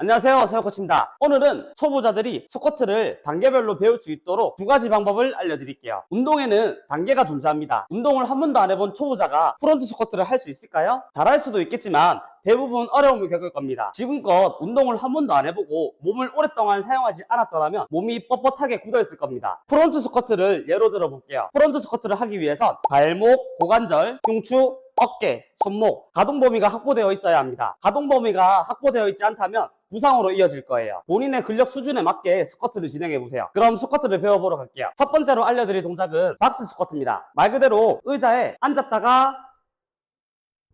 안녕하세요, 세영코치입니다. 오늘은 초보자들이 스쿼트를 단계별로 배울 수 있도록 두 가지 방법을 알려드릴게요. 운동에는 단계가 존재합니다. 운동을 한 번도 안 해본 초보자가 프론트 스쿼트를 할 수 있을까요? 잘할 수도 있겠지만 대부분 어려움을 겪을 겁니다. 지금껏 운동을 한 번도 안 해보고 몸을 오랫동안 사용하지 않았더라면 몸이 뻣뻣하게 굳어있을 겁니다. 프론트 스쿼트를 예로 들어 볼게요. 프론트 스쿼트를 하기 위해선 발목, 고관절, 흉추, 어깨, 손목, 가동 범위가 확보되어 있어야 합니다. 가동 범위가 확보되어 있지 않다면 부상으로 이어질 거예요. 본인의 근력 수준에 맞게 스쿼트를 진행해보세요. 그럼 스쿼트를 배워보러 갈게요. 첫 번째로 알려드릴 동작은 박스 스쿼트입니다. 말 그대로 의자에 앉았다가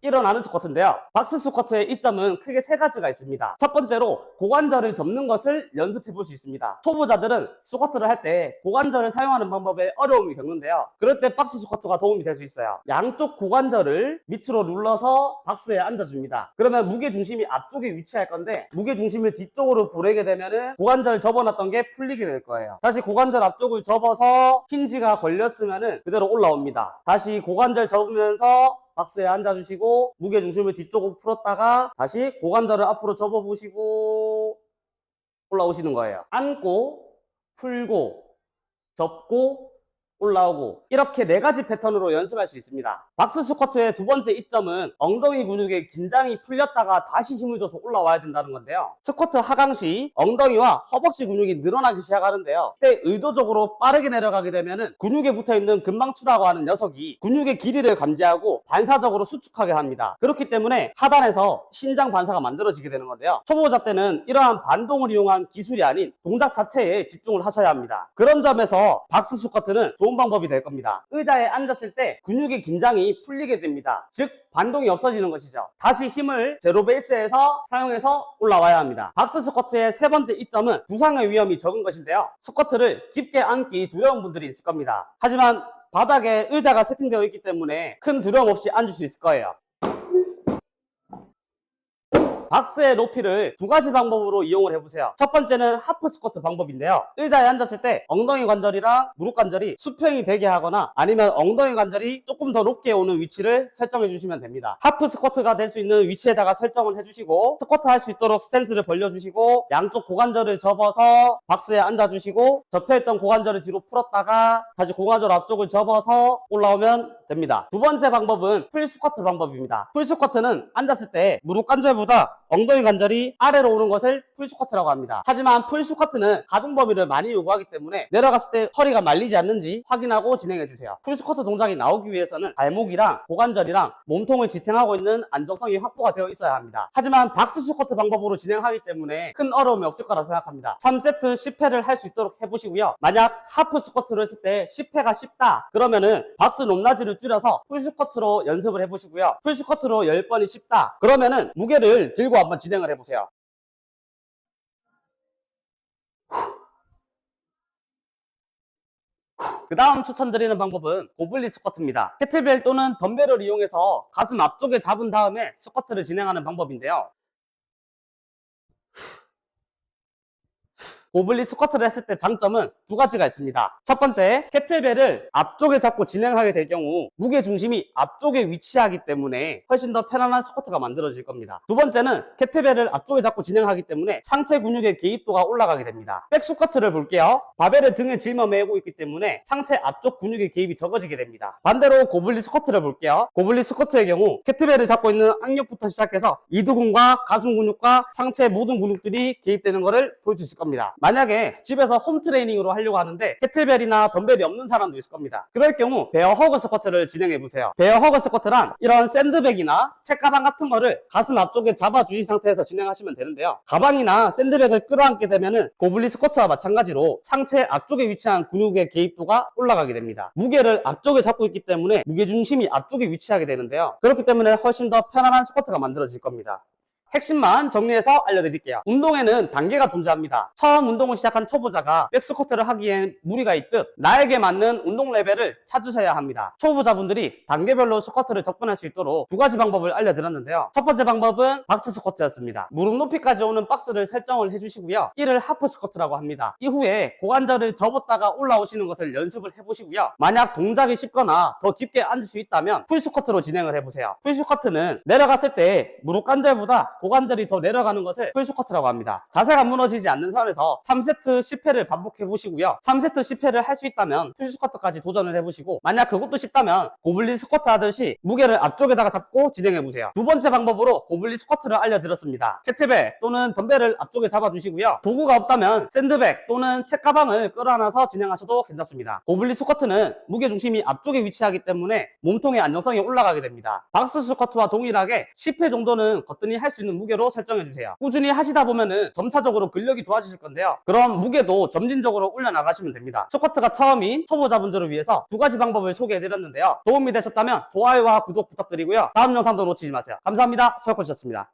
일어나는 스쿼트인데요. 박스 스쿼트의 이점은 크게 세 가지가 있습니다. 첫 번째로 고관절을 접는 것을 연습해 볼 수 있습니다. 초보자들은 스쿼트를 할 때 고관절을 사용하는 방법에 어려움이 겪는데요. 그럴 때 박스 스쿼트가 도움이 될 수 있어요. 양쪽 고관절을 밑으로 눌러서 박스에 앉아줍니다. 그러면 무게중심이 앞쪽에 위치할 건데 무게중심을 뒤쪽으로 보내게 되면 고관절 접어놨던 게 풀리게 될 거예요. 다시 고관절 앞쪽을 접어서 힌지가 걸렸으면 그대로 올라옵니다. 다시 고관절 접으면서 박스에 앉아주시고 무게중심을 뒤쪽으로 풀었다가 다시 고관절을 앞으로 접어보시고 올라오시는 거예요. 앉고 풀고 접고 올라오고 이렇게 네 가지 패턴으로 연습할 수 있습니다. 박스 스쿼트의 두 번째 이점은 엉덩이 근육의 긴장이 풀렸다가 다시 힘을 줘서 올라와야 된다는 건데요. 스쿼트 하강 시 엉덩이와 허벅지 근육이 늘어나기 시작하는데요. 그때 의도적으로 빠르게 내려가게 되면 근육에 붙어있는 근방추라고 하는 녀석이 근육의 길이를 감지하고 반사적으로 수축하게 합니다. 그렇기 때문에 하단에서 신장 반사가 만들어지게 되는 건데요. 초보자 때는 이러한 반동을 이용한 기술이 아닌 동작 자체에 집중을 하셔야 합니다. 그런 점에서 박스 스쿼트는 좋은 방법이 될 겁니다. 의자에 앉았을 때 근육의 긴장이 풀리게 됩니다. 즉 반동이 없어지는 것이죠. 다시 힘을 제로 베이스에서 사용해서 올라와야 합니다. 박스 스쿼트의 세 번째 이점은 부상의 위험이 적은 것인데요. 스쿼트를 깊게 앉기 두려운 분들이 있을 겁니다. 하지만 바닥에 의자가 세팅되어 있기 때문에 큰 두려움 없이 앉을 수 있을 거예요. 박스의 높이를 두 가지 방법으로 이용을 해보세요. 첫 번째는 하프 스쿼트 방법인데요. 의자에 앉았을 때 엉덩이 관절이랑 무릎 관절이 수평이 되게 하거나 아니면 엉덩이 관절이 조금 더 높게 오는 위치를 설정해 주시면 됩니다. 하프 스쿼트가 될 수 있는 위치에다가 설정을 해주시고 스쿼트 할 수 있도록 스탠스를 벌려주시고 양쪽 고관절을 접어서 박스에 앉아주시고 접혀있던 고관절을 뒤로 풀었다가 다시 고관절 앞쪽을 접어서 올라오면 됩니다. 두 번째 방법은 풀 스쿼트 방법입니다. 풀 스쿼트는 앉았을 때 무릎 관절보다 엉덩이 관절이 아래로 오는 것을 풀 스쿼트라고 합니다. 하지만 풀 스쿼트는 가동 범위를 많이 요구하기 때문에 내려갔을 때 허리가 말리지 않는지 확인하고 진행해주세요. 풀 스쿼트 동작이 나오기 위해서는 발목이랑 고관절이랑 몸통을 지탱하고 있는 안정성이 확보가 되어 있어야 합니다. 하지만 박스 스쿼트 방법으로 진행하기 때문에 큰 어려움이 없을 거라 생각합니다. 3세트 10회를 할 수 있도록 해보시고요. 만약 하프 스쿼트를 했을 때 10회가 쉽다 그러면은 박스 높낮이를 줄여서 풀 스쿼트로 연습을 해보시고요. 풀 스쿼트로 10번이 쉽다 그러면은 무게를 들고 한번 진행을 해보세요. 그 다음 추천드리는 방법은 고블린 스쿼트입니다. 캐틀벨 또는 덤벨을 이용해서 가슴 앞쪽에 잡은 다음에 스쿼트를 진행하는 방법인데요. 고블린 스쿼트를 했을 때 장점은 두 가지가 있습니다. 첫 번째, 캐틀벨을 앞쪽에 잡고 진행하게 될 경우 무게중심이 앞쪽에 위치하기 때문에 훨씬 더 편안한 스쿼트가 만들어질 겁니다. 두 번째는 캐틀벨을 앞쪽에 잡고 진행하기 때문에 상체 근육의 개입도가 올라가게 됩니다. 백 스쿼트를 볼게요. 바벨을 등에 짊어 매고 있기 때문에 상체 앞쪽 근육의 개입이 적어지게 됩니다. 반대로 고블린 스쿼트를 볼게요. 고블린 스쿼트의 경우 캐틀벨을 잡고 있는 악력부터 시작해서 이두근과 가슴 근육과 상체 모든 근육들이 개입되는 것을 볼 수 있을 겁니다. 만약에 집에서 홈 트레이닝으로 하려고 하는데 캐틀벨이나 덤벨이 없는 사람도 있을 겁니다. 그럴 경우 베어 허그 스쿼트를 진행해 보세요. 베어 허그 스쿼트란 이런 샌드백이나 책가방 같은 거를 가슴 앞쪽에 잡아주신 상태에서 진행하시면 되는데요. 가방이나 샌드백을 끌어안게 되면은 고블린 스쿼트와 마찬가지로 상체 앞쪽에 위치한 근육의 개입도가 올라가게 됩니다. 무게를 앞쪽에 잡고 있기 때문에 무게중심이 앞쪽에 위치하게 되는데요. 그렇기 때문에 훨씬 더 편안한 스쿼트가 만들어질 겁니다. 핵심만 정리해서 알려드릴게요. 운동에는 단계가 존재합니다. 처음 운동을 시작한 초보자가 백스쿼트를 하기엔 무리가 있듯 나에게 맞는 운동 레벨을 찾으셔야 합니다. 초보자분들이 단계별로 스쿼트를 접근할 수 있도록 두 가지 방법을 알려드렸는데요. 첫 번째 방법은 박스 스쿼트였습니다. 무릎 높이까지 오는 박스를 설정을 해주시고요. 이를 하프 스쿼트라고 합니다. 이후에 고관절을 접었다가 올라오시는 것을 연습을 해보시고요. 만약 동작이 쉽거나 더 깊게 앉을 수 있다면 풀 스쿼트로 진행을 해보세요. 풀 스쿼트는 내려갔을 때 무릎 관절보다 고관절이 더 내려가는 것을 풀스쿼트라고 합니다. 자세가 무너지지 않는 선에서 3세트 10회를 반복해 보시고요. 3세트 10회를 할 수 있다면 풀스쿼트까지 도전을 해보시고, 만약 그것도 쉽다면 고블린 스쿼트 하듯이 무게를 앞쪽에다가 잡고 진행해 보세요. 두 번째 방법으로 고블린 스쿼트를 알려드렸습니다. 캐틀벨 또는 덤벨을 앞쪽에 잡아주시고요. 도구가 없다면 샌드백 또는 책가방을 끌어안아서 진행하셔도 괜찮습니다. 고블린 스쿼트는 무게중심이 앞쪽에 위치하기 때문에 몸통의 안정성이 올라가게 됩니다. 박스 스쿼트와 동일하게 10회 정도는 거뜬히 할 수 있는 무게로 설정해주세요. 꾸준히 하시다 보면은 점차적으로 근력이 좋아지실 건데요. 그럼 무게도 점진적으로 올려나가시면 됩니다. 스쿼트가 처음인 초보자분들을 위해서 두 가지 방법을 소개해드렸는데요. 도움이 되셨다면 좋아요와 구독 부탁드리고요. 다음 영상도 놓치지 마세요. 감사합니다. 서혁코치였습니다.